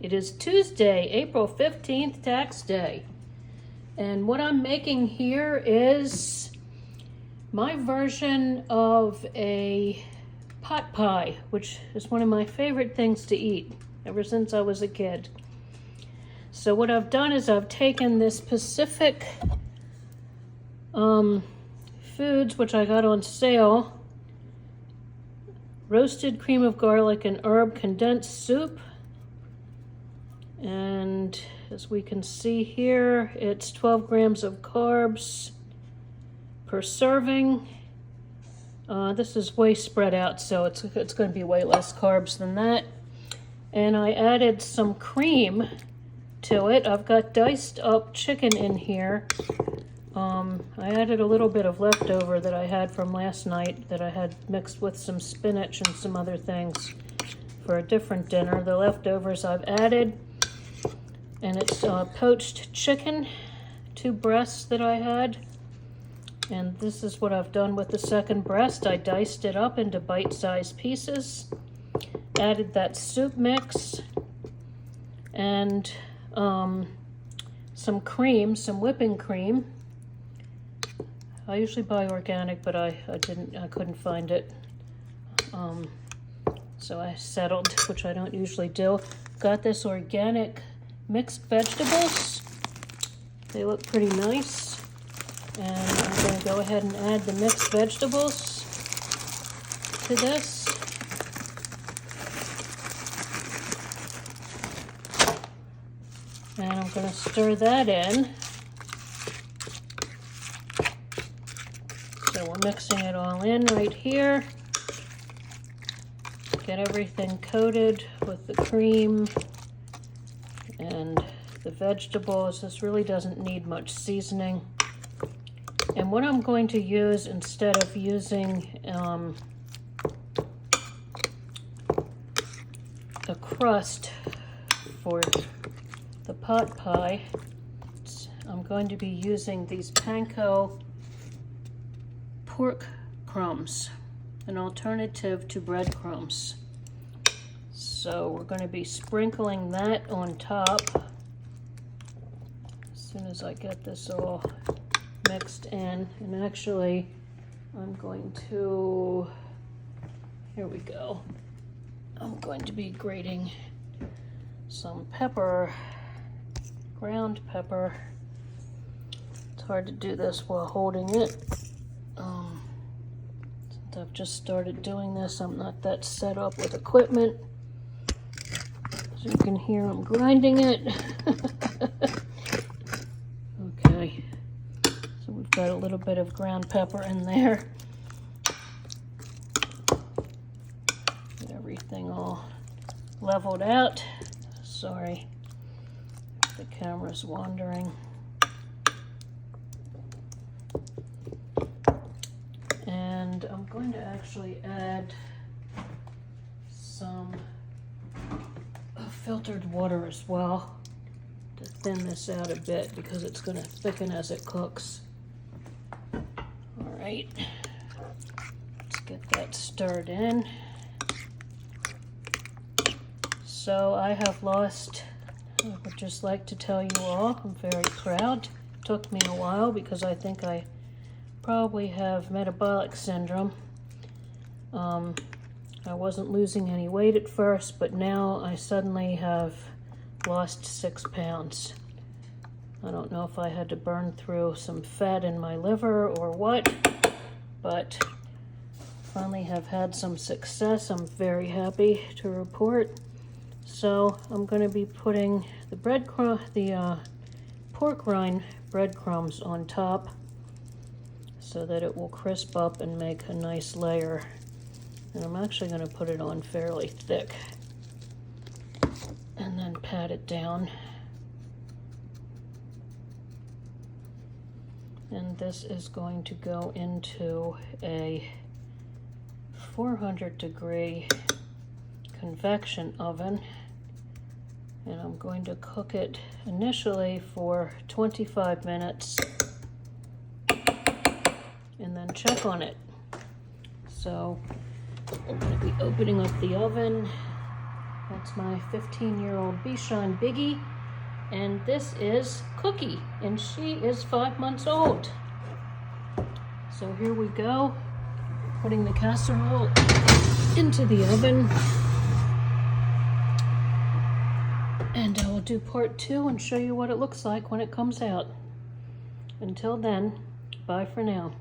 It is Tuesday, April 15th, tax day. And what I'm making here is my version of a pot pie, which is one of my favorite things to eat ever since I was a kid. So what I've done is I've taken this Pacific Foods, which I got on sale, roasted cream of garlic and herb condensed soup. And as we can see here, it's 12 grams of carbs per serving. This is way spread out, so it's going to be way less carbs than that. And I added some cream to it. I've got diced up chicken in here. I added a little bit of leftover that I had from last night that I had mixed with some spinach and some other things for a different dinner. The leftovers I've added, and it's poached chicken, 2 breasts that I had. And this is what I've done with the second breast. I diced it up into bite-sized pieces, added that soup mix, and some cream, some whipping cream. I usually buy organic, but I couldn't find it. So I settled, which I don't usually do. Got this organic mixed vegetables. They look pretty nice. And I'm going to go ahead and add the mixed vegetables to this. And I'm going to stir that in. So we're mixing it all in right here. Get everything coated with the cream and the vegetables. This really doesn't need much seasoning. And what I'm going to use instead of using a crust for the pot pie, I'm going to be using these panko pork crumbs, an alternative to breadcrumbs. So we're going to be sprinkling that on top as soon as I get this all mixed in. And actually I'm going to, here we go, I'm going to be grating some pepper, ground pepper. It's hard to do this while holding it. Since I've just started doing this, I'm not that set up with equipment. As you can hear, I'm grinding it. Okay. So we've got a little bit of ground pepper in there. Get everything all leveled out. Sorry, the camera's wandering. And I'm going to actually add some filtered water as well to thin this out a bit because it's going to thicken as it cooks. All right, let's get that stirred in. So I have lost, I would just like to tell you all, I'm very proud. It took me a while because I think I probably have metabolic syndrome. I wasn't losing any weight at first, but now I suddenly have lost 6 pounds. I don't know if I had to burn through some fat in my liver or what, but finally have had some success. I'm very happy to report. So I'm going to be putting the pork rind breadcrumbs on top so that it will crisp up and make a nice layer. And I'm actually going to put it on fairly thick and then pat it down. And this is going to go into a 400-degree convection oven. And I'm going to cook it initially for 25 minutes and then check on it. So we're going to be opening up the oven That's my 15-year-old Bichon Biggie. And this is Cookie, and she is 5 months old. So here we go, putting the casserole into the oven. And I will do part 2 and show you what it looks like when it comes out. Until then, bye for now.